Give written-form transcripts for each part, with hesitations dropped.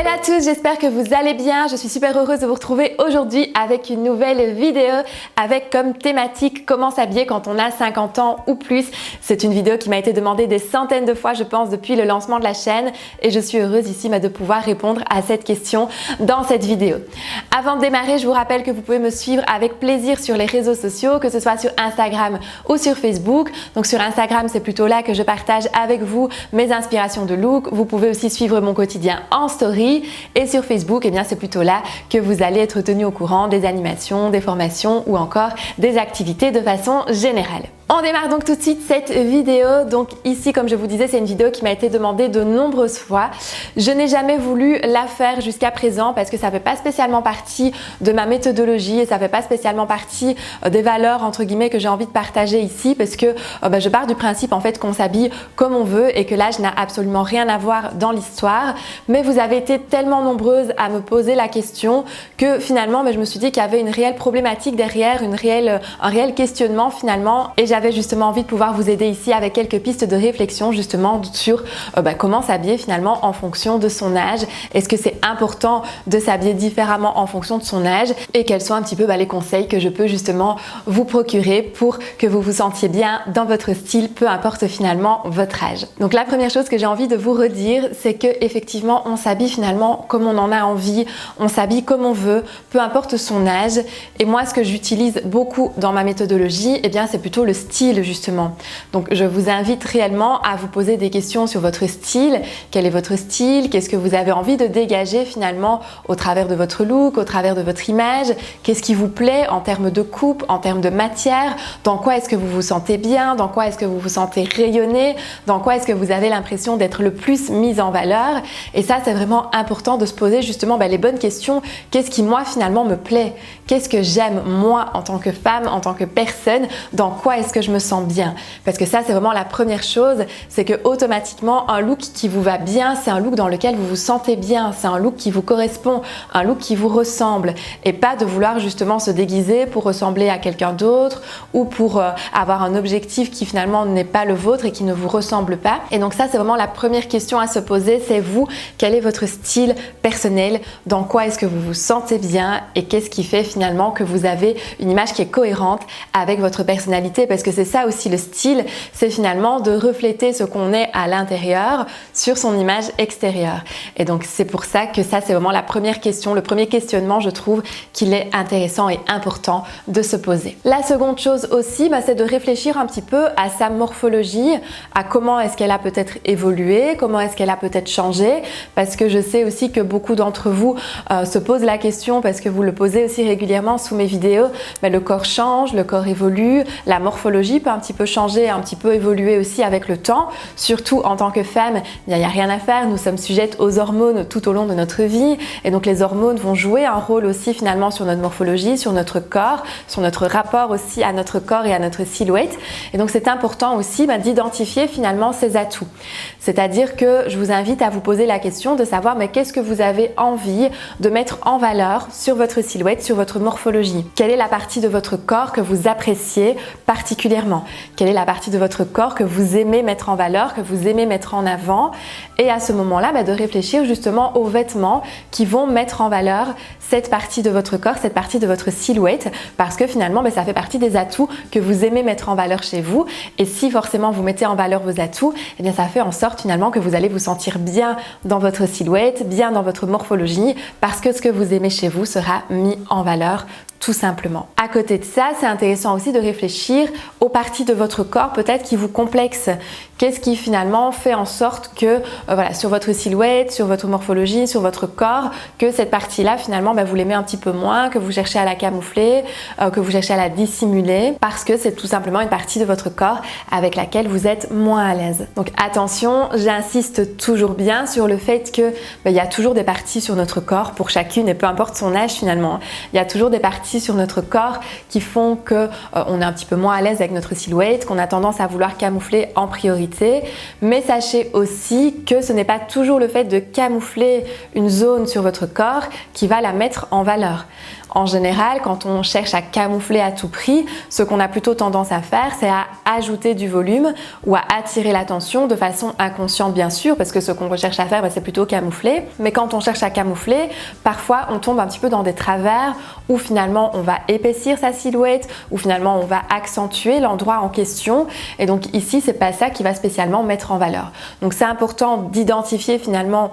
Hello à tous, j'espère que vous allez bien. Je suis super heureuse de vous retrouver aujourd'hui avec une nouvelle vidéo avec comme thématique comment s'habiller quand on a 50 ans ou plus. C'est une vidéo qui m'a été demandée des centaines de fois, je pense, depuis le lancement de la chaîne et je suis heureuse ici de pouvoir répondre à cette question dans cette vidéo. Avant de démarrer, je vous rappelle que vous pouvez me suivre avec plaisir sur les réseaux sociaux, que ce soit sur Instagram ou sur Facebook. Donc sur Instagram, c'est plutôt là que je partage avec vous mes inspirations de look. Vous pouvez aussi suivre mon quotidien en story. Et sur Facebook, eh bien, c'est plutôt là que vous allez être tenu au courant des animations, des formations ou encore des activités de façon générale. On démarre donc tout de suite cette vidéo. Donc ici, comme je vous disais, c'est une vidéo qui m'a été demandée de nombreuses fois. Je n'ai jamais voulu la faire jusqu'à présent parce que ça ne fait pas spécialement partie de ma méthodologie et ça ne fait pas spécialement partie des valeurs entre guillemets que j'ai envie de partager ici parce que je pars du principe en fait qu'on s'habille comme on veut et que l'âge n'a absolument rien à voir dans l'histoire. Mais vous avez été tellement nombreuses à me poser la question que finalement je me suis dit qu'il y avait une réelle problématique derrière, un réel questionnement finalement, et j'avais justement envie de pouvoir vous aider ici avec quelques pistes de réflexion justement sur comment s'habiller finalement en fonction de son âge. Est-ce que c'est important de s'habiller différemment en fonction de son âge et quels sont un petit peu les conseils que je peux justement vous procurer pour que vous vous sentiez bien dans votre style, peu importe finalement votre âge. Donc la première chose que j'ai envie de vous redire, c'est que effectivement on s'habille finalement comme on en a envie, on s'habille comme on veut, peu importe son âge. Et moi ce que j'utilise beaucoup dans ma méthodologie, c'est plutôt le style justement. Donc je vous invite réellement à vous poser des questions sur votre style. Quel est votre style? Qu'est-ce que vous avez envie de dégager finalement au travers de votre look, au travers de votre image? Qu'est-ce qui vous plaît en termes de coupe, en termes de matière? Dans quoi est-ce que vous vous sentez bien? Dans quoi est-ce que vous vous sentez rayonner? Dans quoi est-ce que vous avez l'impression d'être le plus mise en valeur? Et ça, c'est vraiment important de se poser justement les bonnes questions. Qu'est-ce qui moi finalement me plaît? Qu'est-ce que j'aime moi en tant que femme, en tant que personne? Dans quoi est-ce que je me sens bien? Parce que ça, c'est vraiment la première chose, c'est que automatiquement un look qui vous va bien, c'est un look dans lequel vous vous sentez bien, c'est un look qui vous correspond, un look qui vous ressemble, et pas de vouloir justement se déguiser pour ressembler à quelqu'un d'autre ou pour avoir un objectif qui finalement n'est pas le vôtre et qui ne vous ressemble pas. Et donc ça, c'est vraiment la première question à se poser, c'est vous, quel est votre style personnel? Dans quoi est-ce que vous vous sentez bien? Et qu'est-ce qui fait finalement que vous avez une image qui est cohérente avec votre personnalité? Parce que c'est ça aussi le style, c'est finalement de refléter ce qu'on est à l'intérieur sur son image extérieure. Et donc c'est pour ça que ça, c'est vraiment la première question, le premier questionnement, je trouve qu'il est intéressant et important de se poser. La seconde chose aussi, c'est de réfléchir un petit peu à sa morphologie, à comment est-ce qu'elle a peut-être évolué, comment est-ce qu'elle a peut-être changé, parce que je sais aussi que beaucoup d'entre vous se posent la question, parce que vous le posez aussi régulièrement sous mes vidéos, le corps change, le corps évolue, la morphologie peut un petit peu changer, un petit peu évoluer aussi avec le temps, surtout en tant que femme, il n'y a rien à faire, nous sommes sujettes aux hormones tout au long de notre vie et donc les hormones vont jouer un rôle aussi finalement sur notre morphologie, sur notre corps, sur notre rapport aussi à notre corps et à notre silhouette. Et donc c'est important aussi d'identifier finalement ses atouts. C'est-à-dire que je vous invite à vous poser la question de savoir qu'est-ce que vous avez envie de mettre en valeur sur votre silhouette, sur votre morphologie. Quelle est la partie de votre corps que vous appréciez particulièrement? Quelle est la partie de votre corps que vous aimez mettre en valeur, que vous aimez mettre en avant? Et à ce moment-là, de réfléchir justement aux vêtements qui vont mettre en valeur cette partie de votre corps, cette partie de votre silhouette, parce que finalement, ça fait partie des atouts que vous aimez mettre en valeur chez vous. Et si forcément vous mettez en valeur vos atouts, ça fait en sorte finalement que vous allez vous sentir bien dans votre silhouette, bien dans votre morphologie, parce que ce que vous aimez chez vous sera mis en valeur tout simplement. À côté de ça, c'est intéressant aussi de réfléchir aux parties de votre corps peut-être qui vous complexent. Qu'est-ce qui finalement fait en sorte que sur votre silhouette, sur votre morphologie, sur votre corps, que cette partie-là finalement vous l'aimez un petit peu moins, que vous cherchez à la camoufler, que vous cherchez à la dissimuler, parce que c'est tout simplement une partie de votre corps avec laquelle vous êtes moins à l'aise. Donc attention, j'insiste toujours bien sur le fait que il y a toujours des parties sur notre corps pour chacune et peu importe son âge finalement. Il y a toujours des parties sur notre corps qui font que on est un petit peu moins à l'aise l'aise avec notre silhouette, qu'on a tendance à vouloir camoufler en priorité. Mais sachez aussi que ce n'est pas toujours le fait de camoufler une zone sur votre corps qui va la mettre en valeur. En général, quand on cherche à camoufler à tout prix, ce qu'on a plutôt tendance à faire, c'est à ajouter du volume ou à attirer l'attention de façon inconsciente bien sûr, parce que ce qu'on recherche à faire, c'est plutôt camoufler. Mais quand on cherche à camoufler, parfois on tombe un petit peu dans des travers où finalement on va épaissir sa silhouette, où finalement on va accentuer l'endroit en question. Et donc ici, c'est pas ça qui va spécialement mettre en valeur. Donc c'est important d'identifier finalement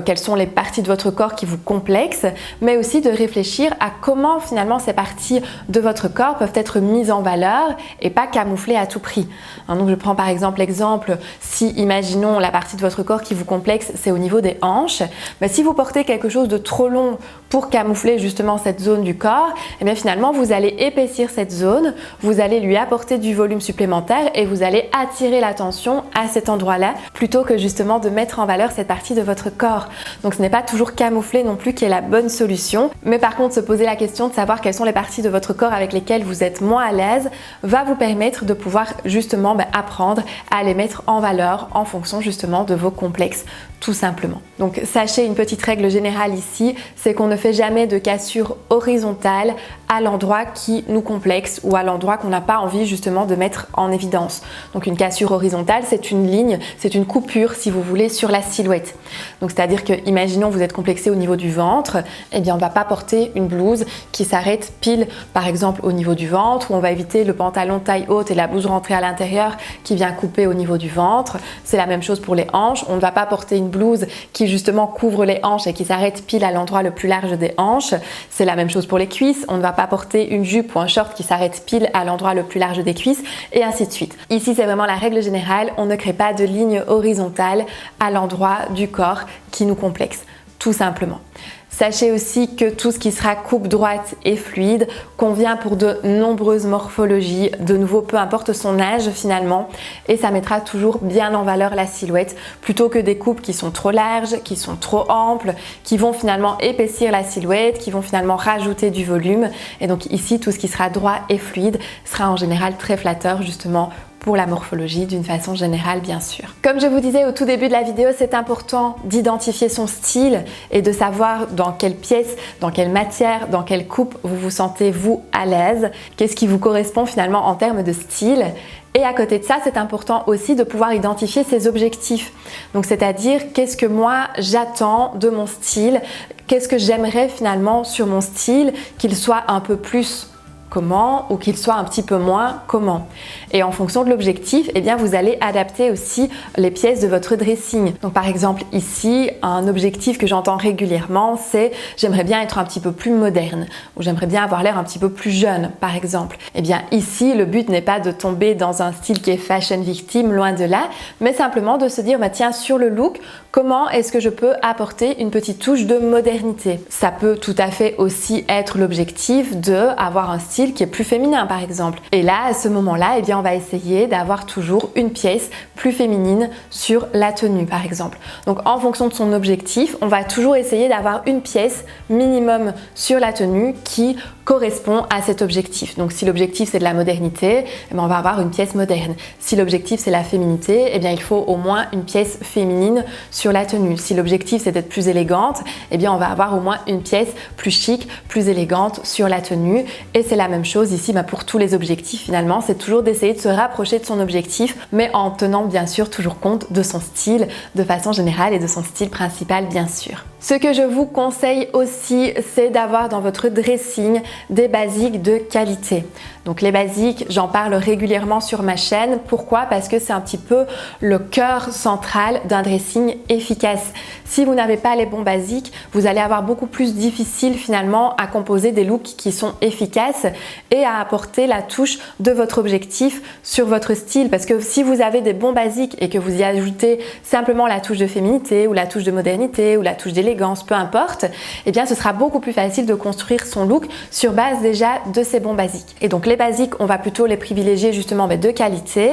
quelles sont les parties de votre corps qui vous complexent, mais aussi de réfléchir à comment finalement ces parties de votre corps peuvent être mises en valeur et pas camouflées à tout prix. Donc je prends par exemple l'exemple, si imaginons la partie de votre corps qui vous complexe, c'est au niveau des hanches, mais si vous portez quelque chose de trop long pour camoufler justement cette zone du corps, et bien finalement vous allez épaissir cette zone, vous allez lui apporter du volume supplémentaire et vous allez attirer l'attention à cet endroit-là plutôt que justement de mettre en valeur cette partie de votre corps. Donc ce n'est pas toujours camoufler non plus qui est la bonne solution, mais par contre se poser la question de savoir quelles sont les parties de votre corps avec lesquelles vous êtes moins à l'aise va vous permettre de pouvoir justement apprendre à les mettre en valeur en fonction justement de vos complexes tout simplement. Donc sachez une petite règle générale ici, c'est qu'on ne fait jamais de cassure horizontale à l'endroit qui nous complexe ou à l'endroit qu'on n'a pas envie justement de mettre en évidence. Donc une cassure horizontale, c'est une ligne, c'est une coupure si vous voulez sur la silhouette. Donc c'est-à-dire que imaginons vous êtes complexé au niveau du ventre, eh bien on ne va pas porter une blouse qui s'arrête pile par exemple au niveau du ventre, ou on va éviter le pantalon taille haute et la blouse rentrée à l'intérieur qui vient couper au niveau du ventre. C'est la même chose pour les hanches, on ne va pas porter une blouse qui justement couvre les hanches et qui s'arrête pile à l'endroit le plus large des hanches. C'est la même chose pour les cuisses, on ne va pas porter une jupe ou un short qui s'arrête pile à l'endroit le plus large des cuisses et ainsi de suite. Ici c'est vraiment la règle générale, on ne crée pas de ligne horizontale à l'endroit du corps qui nous complexe, tout simplement. Sachez aussi que tout ce qui sera coupe droite et fluide convient pour de nombreuses morphologies, de nouveau peu importe son âge finalement, et ça mettra toujours bien en valeur la silhouette plutôt que des coupes qui sont trop larges, qui sont trop amples, qui vont finalement épaissir la silhouette, qui vont finalement rajouter du volume. Et donc ici, tout ce qui sera droit et fluide sera en général très flatteur justement pour la morphologie d'une façon générale bien sûr. Comme je vous disais au tout début de la vidéo, c'est important d'identifier son style et de savoir dans quelle pièce, dans quelle matière, dans quelle coupe vous vous sentez vous à l'aise, qu'est-ce qui vous correspond finalement en termes de style. Et à côté de ça, c'est important aussi de pouvoir identifier ses objectifs. Donc c'est-à-dire qu'est-ce que moi j'attends de mon style, qu'est-ce que j'aimerais finalement sur mon style, qu'il soit un peu plus comment ou qu'il soit un petit peu moins comment. Et en fonction de l'objectif, eh bien vous allez adapter aussi les pièces de votre dressing. Donc par exemple ici, un objectif que j'entends régulièrement, c'est j'aimerais bien être un petit peu plus moderne ou j'aimerais bien avoir l'air un petit peu plus jeune par exemple. Eh bien ici, le but n'est pas de tomber dans un style qui est fashion victime, loin de là, mais simplement de se dire tiens, sur le look, comment est-ce que je peux apporter une petite touche de modernité? Ça peut tout à fait aussi être l'objectif d'avoir un style qui est plus féminin par exemple. Et là, à ce moment-là, eh bien, on va essayer d'avoir toujours une pièce plus féminine sur la tenue par exemple. Donc en fonction de son objectif, on va toujours essayer d'avoir une pièce minimum sur la tenue qui correspond à cet objectif. Donc si l'objectif c'est de la modernité, eh bien, on va avoir une pièce moderne. Si l'objectif c'est la féminité, eh bien, il faut au moins une pièce féminine sur la tenue. Si l'objectif c'est d'être plus élégante, eh bien, on va avoir au moins une pièce plus chic, plus élégante sur la tenue. Et c'est la même chose ici pour tous les objectifs finalement, c'est toujours d'essayer de se rapprocher de son objectif, mais en tenant bien sûr toujours compte de son style de façon générale et de son style principal bien sûr. Ce que je vous conseille aussi, c'est d'avoir dans votre dressing des basiques de qualité. Donc les basiques, j'en parle régulièrement sur ma chaîne. Pourquoi? Parce que c'est un petit peu le cœur central d'un dressing efficace. Si vous n'avez pas les bons basiques, vous allez avoir beaucoup plus difficile finalement à composer des looks qui sont efficaces et à apporter la touche de votre objectif sur votre style. Parce que si vous avez des bons basiques et que vous y ajoutez simplement la touche de féminité ou la touche de modernité ou la touche d'élégance, peu importe, eh bien ce sera beaucoup plus facile de construire son look sur base déjà de ces bons basiques. Et donc les basiques, on va plutôt les privilégier justement de qualité,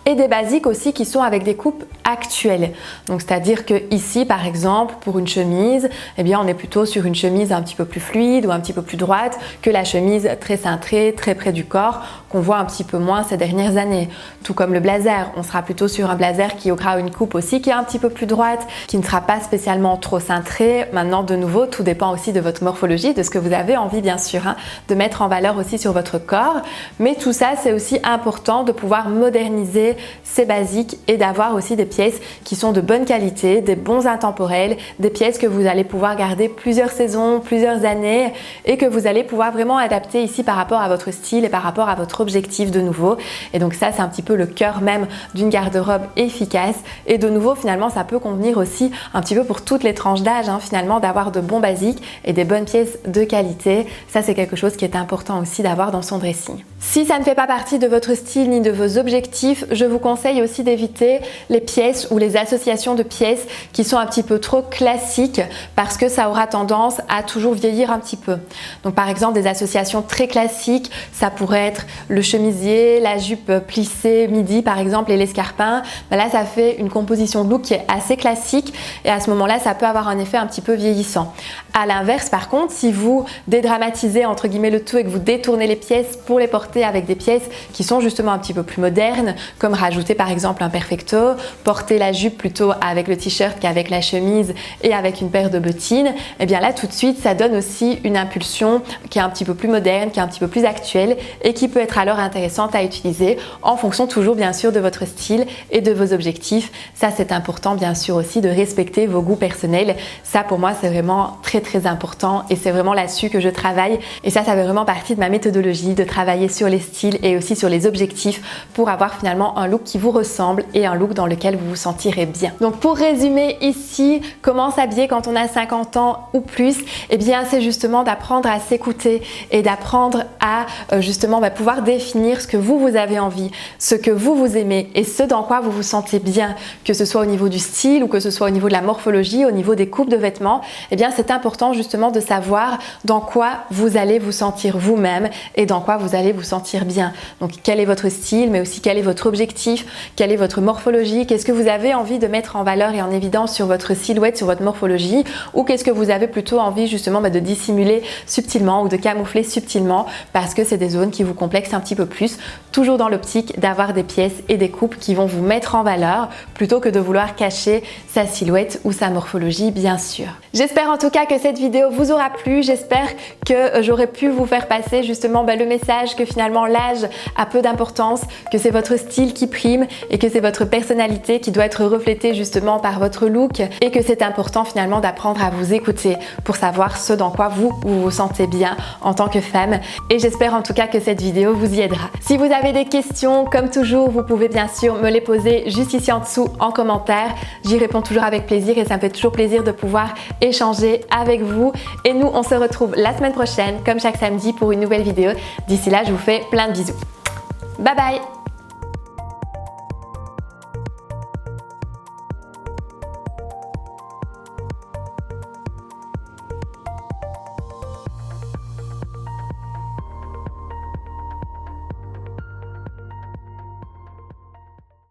et des basiques aussi qui sont avec des coupes actuelles. Donc c'est-à-dire que ici par exemple pour une chemise, eh bien on est plutôt sur une chemise un petit peu plus fluide ou un petit peu plus droite que la chemise très cintrée, très près du corps qu'on voit un petit peu moins ces dernières années. Tout comme le blazer, on sera plutôt sur un blazer qui aura une coupe aussi qui est un petit peu plus droite, qui ne sera pas spécialement trop cintrée. Maintenant, de nouveau, tout dépend aussi de votre morphologie, de ce que vous avez envie bien sûr de mettre en valeur aussi sur votre corps. Mais tout ça, c'est aussi important de pouvoir moderniser ces basiques et d'avoir aussi des pièces qui sont de bonne qualité, des bons intemporels, des pièces que vous allez pouvoir garder plusieurs saisons, plusieurs années et que vous allez pouvoir vraiment adapter ici par rapport à votre style et par rapport à votre objectif de nouveau. Et donc ça, c'est un petit peu le cœur même d'une garde-robe efficace. Et de nouveau, finalement, ça peut convenir aussi un petit peu pour toutes les tranches d'âge, finalement, d'avoir de bons basiques et des bonnes pièces de qualité. Ça, c'est quelque chose qui est important aussi d'avoir dans son dressing. Si ça ne fait pas partie de votre style ni de vos objectifs, je vous conseille aussi d'éviter les pièces ou les associations de pièces qui sont un petit peu trop classiques parce que ça aura tendance à toujours vieillir un petit peu. Donc par exemple, des associations très classiques, ça pourrait être le chemisier, la jupe plissée midi par exemple et l'escarpin. Là, ça fait une composition de look qui est assez classique et à ce moment-là, ça peut avoir un effet un petit peu vieillissant. À l'inverse, par contre, si vous dédramatisez entre guillemets le tout et que vous détournez les pièces pour les porter avec des pièces qui sont justement un petit peu plus modernes, comme rajouter par exemple un perfecto, porter la jupe plutôt avec le t-shirt qu'avec la chemise et avec une paire de bottines, et bien là tout de suite ça donne aussi une impulsion qui est un petit peu plus moderne, qui est un petit peu plus actuelle et qui peut être alors intéressante à utiliser en fonction toujours bien sûr de votre style et de vos objectifs. Ça c'est important bien sûr aussi de respecter vos goûts personnels. Ça pour moi c'est vraiment très important et c'est vraiment là-dessus que je travaille et ça fait vraiment partie de ma méthodologie de travailler sur les styles et aussi sur les objectifs pour avoir finalement un look qui vous ressemble et un look dans lequel vous vous sentirez bien. Donc pour résumer ici, comment s'habiller quand on a 50 ans ou plus, eh bien c'est justement d'apprendre à s'écouter et d'apprendre à justement pouvoir définir ce que vous avez envie, ce que vous aimez et ce dans quoi vous vous sentez bien, que ce soit au niveau du style ou que ce soit au niveau de la morphologie, au niveau des coupes de vêtements. Eh bien c'est important justement de savoir dans quoi vous allez vous sentir vous-même et dans quoi vous allez vous sentir bien. Donc quel est votre style, mais aussi quel est votre objectif, quelle est votre morphologie, qu'est-ce que vous avez envie de mettre en valeur et en évidence sur votre silhouette, sur votre morphologie, ou qu'est-ce que vous avez plutôt envie justement de dissimuler subtilement ou de camoufler subtilement parce que c'est des zones qui vous complexent un petit peu plus, toujours dans l'optique d'avoir des pièces et des coupes qui vont vous mettre en valeur plutôt que de vouloir cacher sa silhouette ou sa morphologie bien sûr. J'espère en tout cas que cette vidéo vous aura plu, j'espère que j'aurai pu vous faire passer justement le message que finalement l'âge a peu d'importance, que c'est votre style qui prime et que c'est votre personnalité qui doit être reflétée justement par votre look et que c'est important finalement d'apprendre à vous écouter pour savoir ce dans quoi vous vous sentez bien en tant que femme et j'espère en tout cas que cette vidéo vous y aidera. Si vous avez des questions, comme toujours, vous pouvez bien sûr me les poser juste ici en dessous en commentaire. J'y réponds toujours avec plaisir et ça me fait toujours plaisir de pouvoir échanger avec vous. Et nous, on se retrouve la semaine prochaine, comme chaque samedi, pour une nouvelle vidéo. D'ici là, je vous fais plein de bisous. Bye bye!